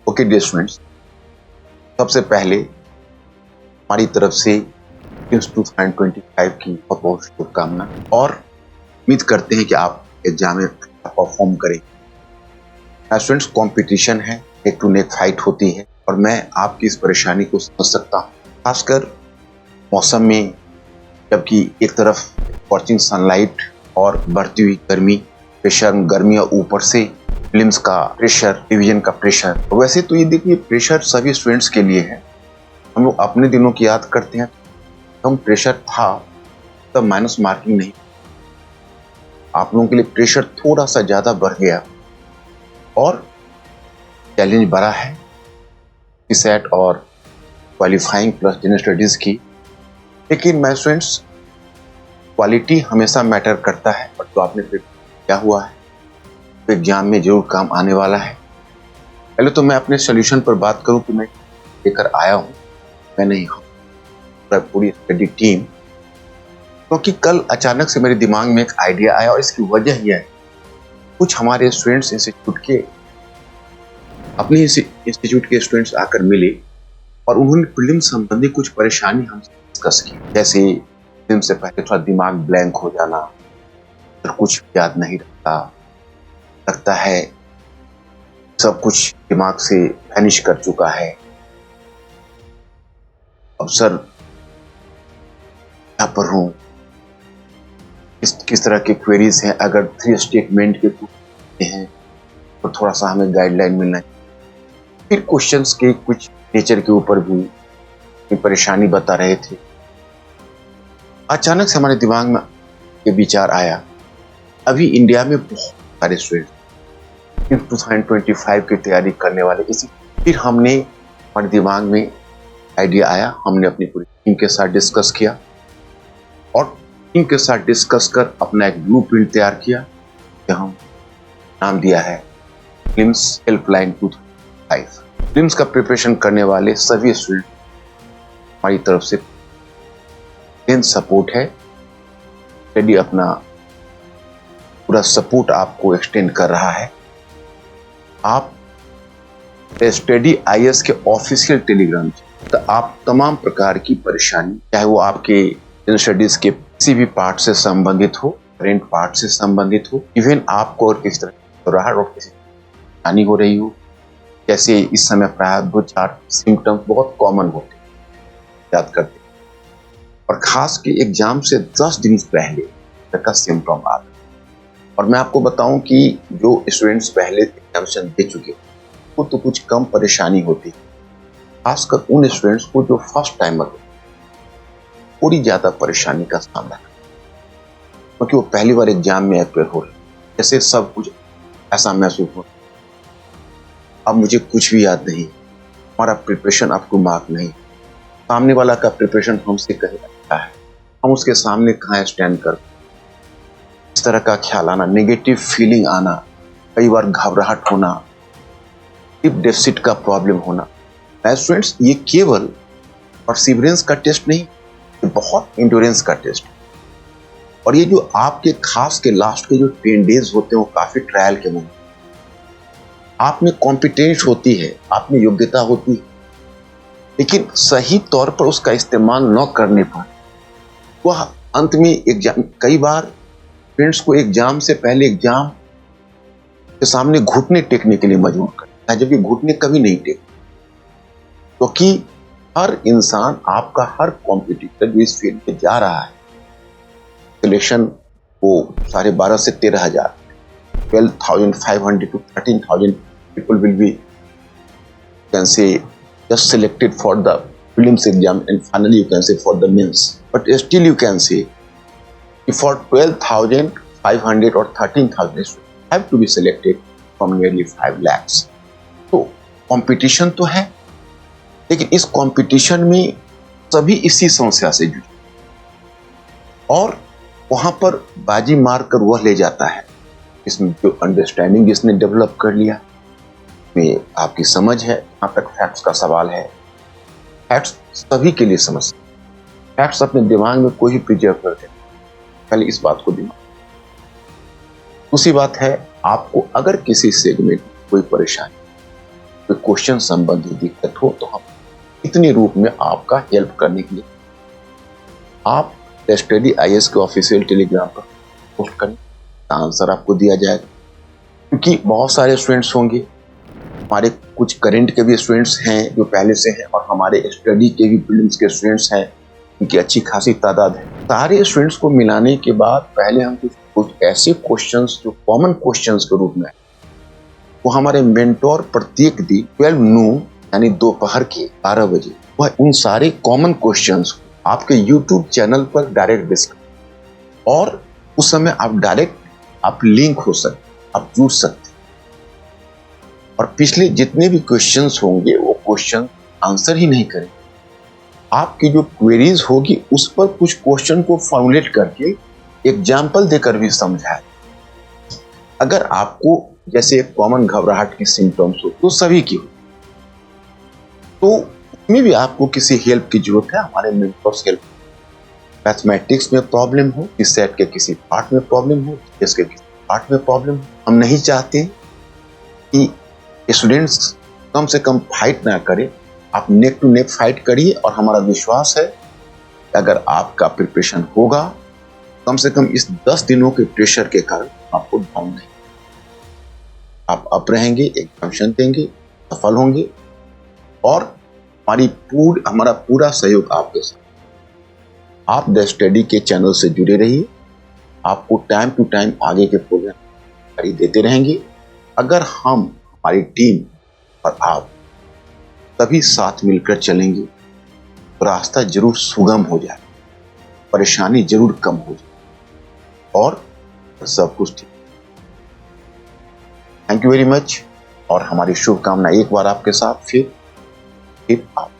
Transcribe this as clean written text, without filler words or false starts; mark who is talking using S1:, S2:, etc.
S1: Okay dear students, सबसे पहले हमारी तरफ से इस 2025 की बहुत बहुत शुभकामना और उम्मीद करते हैं कि आप एग्जाम में अच्छा परफॉर्म करें। स्टूडेंट्स, कंपटीशन है, नेक टू नेक फाइट होती है और मैं आपकी इस परेशानी को समझ सकता हूँ, खासकर मौसम में जबकि एक तरफ स्कॉचिंग सनलाइट और बढ़ती हुई गर्मी, प्रेशर गर्मी और ऊपर से फिल्म्स का प्रेशर, रिवीजन का प्रेशर। वैसे तो ये देखिए प्रेशर सभी स्टूडेंट्स के लिए है। हम लोग अपने दिनों की याद करते हैं, कम प्रेशर था तब माइनस मार्किंग नहीं। आप लोगों के लिए प्रेशर थोड़ा सा ज्यादा बढ़ गया और चैलेंज बड़ा है सेट और क्वालिफाइंग प्लस जनरल स्टडीज की। लेकिन मैं स्टूडेंट्स, क्वालिटी हमेशा मैटर करता है और तो आपने क्या हुआ है तो एग्जाम में जरूर काम आने वाला है। पहले तो मैं अपने सोल्यूशन पर बात करूं कि मैं लेकर आया हूं, मैं नहीं हूं पूरी स्टडी टीम, क्योंकि कल अचानक से मेरे दिमाग में एक आइडिया आया और इसकी वजह यह है कुछ हमारे स्टूडेंट्स इंस्टीट्यूट के अपने इंस्टीट्यूट के स्टूडेंट्स आकर मिले और उन्होंने प्रीलिम संबंधी कुछ परेशानी हमसे डिस्कस की। जैसे प्रीलिम से पहले थोड़ा दिमाग ब्लैंक हो जाना और कुछ याद नहीं रहता, लगता है सब कुछ दिमाग से वैनिश कर चुका है। अब सर यहाँ पर हूँ, किस तरह के क्वेरीज हैं, अगर 3 स्टेटमेंट के हैं तो थोड़ा सा हमें गाइडलाइन मिलना चाहिए। फिर क्वेश्चंस के कुछ नेचर के ऊपर भी परेशानी बता रहे थे। अचानक से हमारे दिमाग में ये विचार आया, अभी इंडिया में बहुत सारे स्टूडेंट 2025 की तैयारी करने वाले, इसी फिर हमने हमारे दिमाग में आइडिया आया, हमने अपनी पूरी टीम के साथ डिस्कस किया और टीम के साथ डिस्कस कर अपना एक ब्लूप्रिंट तैयार किया, जो हम नाम दिया है प्रीलिम्स हेल्पलाइन 2025। प्रीलिम्स का प्रिपरेशन करने वाले सभी स्टूडेंट हमारी तरफ से सपोर्ट है, स्टडी अपना पूरा सपोर्ट आपको एक्सटेंड कर रहा है। आप स्टडी आईएएस के ऑफिशियल टेलीग्राम तो आप तमाम प्रकार की परेशानी, चाहे वो आपके स्टडीज के किसी भी पार्ट से संबंधित हो, करेंट पार्ट से संबंधित हो, इवन आपको और किस तरह राहत और किसी परेशानी हो रही हो, जैसे इस समय प्राय 2-4 सिम्टम्स बहुत कॉमन होते हैं, याद करते हैं, और खास के एग्जाम से 10 दिन पहले का सिम्टम आता है। और मैं आपको बताऊं कि जो स्टूडेंट्स पहले एग्जामिनेशन दे चुके वो तो कुछ कम परेशानी होती है, खासकर उन स्टूडेंट्स को जो फर्स्ट टाइमर थोड़ी ज्यादा परेशानी का सामना है, क्योंकि वो पहली बार एग्जाम में अपेयर हो रहे, जैसे सब कुछ ऐसा महसूस हो, अब मुझे कुछ भी याद नहीं, हमारा प्रिपरेशन अप टू मार्क नहीं, सामने वाला का प्रिपरेशन हमसे कहीं अच्छा है, हम उसके सामने कहाँ स्टैंड कर, इस तरह का ख्याल आना, नेगेटिव फीलिंग आना, कई बार घबराहट होना, डिप डेफिसिट का प्रॉब्लम होना। स्टूडेंट्स, ये केवल परसिवरेंस का टेस्ट नहीं, ये बहुत इंड्योरेंस का टेस्ट, और ये जो आपके खास के लास्ट के जो 10 डेज होते हैं वो काफी ट्रायल के मोमेंट, आप में कॉम्पिटेंस होती है, आप में योग्यता होती है, लेकिन सही तौर पर उसका इस्तेमाल न करने पर वह अंत में एग्जाम, कई बार फ्रेंड्स को एग्जाम से पहले एग्जाम के सामने घुटने टेकने के लिए मजबूर करता है, जबकि घुटने कभी नहीं टेक, क्योंकि हर इंसान, आपका हर कॉम्पिटिटर जो इस फील्ड में जा रहा है, सिलेक्शन वो 12,500 से 13,000, 12,500 to 13,000 people will be, you can say, just selected for the prelims exam and finally you can say for the mains. But still you can say for 12,500 or 13,000 have to be selected from nearly 5 lakhs. तो competition तो है, लेकिन इस competition में सभी इसी समस्या से जुड़े और वहां पर बाजी मारकर वह ले जाता है इसमें जो अंडरस्टैंडिंग जिसने डेवलप कर लिया, में आपकी समझ है, यहाँ तक फैक्ट्स का सवाल है, फैक्ट्स सभी के लिए समस्या, फैक्ट्स अपने दिमाग में कोई प्रिजर्व करते हैं, पहले इस बात को दिमाग। दूसरी बात है, आपको अगर किसी सेगमेंट में कोई परेशानी, कोई क्वेश्चन संबंधी दिक्कत हो तो हम इतने रूप में आपका हेल्प करने के लिए आप स्टडी आईएएस के ऑफिशियल टेलीग्राम पर पोस्ट करें, आंसर आपको दिया जाएगा। क्योंकि बहुत सारे स्टूडेंट्स होंगे, हमारे कुछ करंट के भी स्टूडेंट्स हैं जो पहले से हैं, और हमारे स्टडी के भी प्रीलिम्स के स्टूडेंट्स हैं, उनकी अच्छी खासी तादाद है। सारे स्टूडेंट्स को मिलाने के बाद पहले हम कुछ ऐसे क्वेश्चंस जो कॉमन क्वेश्चंस के रूप में वो हमारे मेंटोर प्रत्येक दिन 12 नून यानी दोपहर के 12 बजे वह उन सारे कॉमन क्वेश्चंस को आपके यूट्यूब चैनल पर डायरेक्ट डिस्कस, और उस समय आप लिंक हो सकते, आप जुड़ सकते, और पिछले जितने भी क्वेश्चंस होंगे वो क्वेश्चन आंसर ही नहीं करें, आपकी जो क्वेरीज होगी उस पर कुछ क्वेश्चन को फॉर्मुलेट करके एग्जाम्पल देकर भी समझाए। अगर आपको जैसे कॉमन घबराहट की सिम्टम्स हो तो सभी की हो, तो उसमें भी आपको किसी हेल्प की जरूरत है, हमारे मेंटर्स हेल्प। मैथमेटिक्स में प्रॉब्लम हो, इस सेट के किसी पार्ट में प्रॉब्लम हो, इसके किसी पार्ट में प्रॉब्लम हो, हम नहीं चाहते कि स्टूडेंट्स कम से कम फाइट ना करें, आप नेक टू नेक फाइट करिए, और हमारा विश्वास है कि अगर आपका प्रिपरेशन होगा कम से कम इस 10 दिनों के प्रेशर के कारण आपको डाउन नहीं, आप अप रहेंगे, एग्जामिनेशन देंगे, सफल होंगे, और हमारा पूरा सहयोग आपके साथ। आप द स्टडी के चैनल से जुड़े रहिए, आपको टाइम टू टाइम आगे के प्रोग्राम जारी देते रहेंगे। अगर हम, हमारी टीम और आप सभी साथ मिलकर चलेंगे तो रास्ता जरूर सुगम हो जाए, परेशानी जरूर कम हो जाए, और सब कुछ ठीक। थैंक यू वेरी मच, और हमारी शुभकामना एक बार आपके साथ फिर आप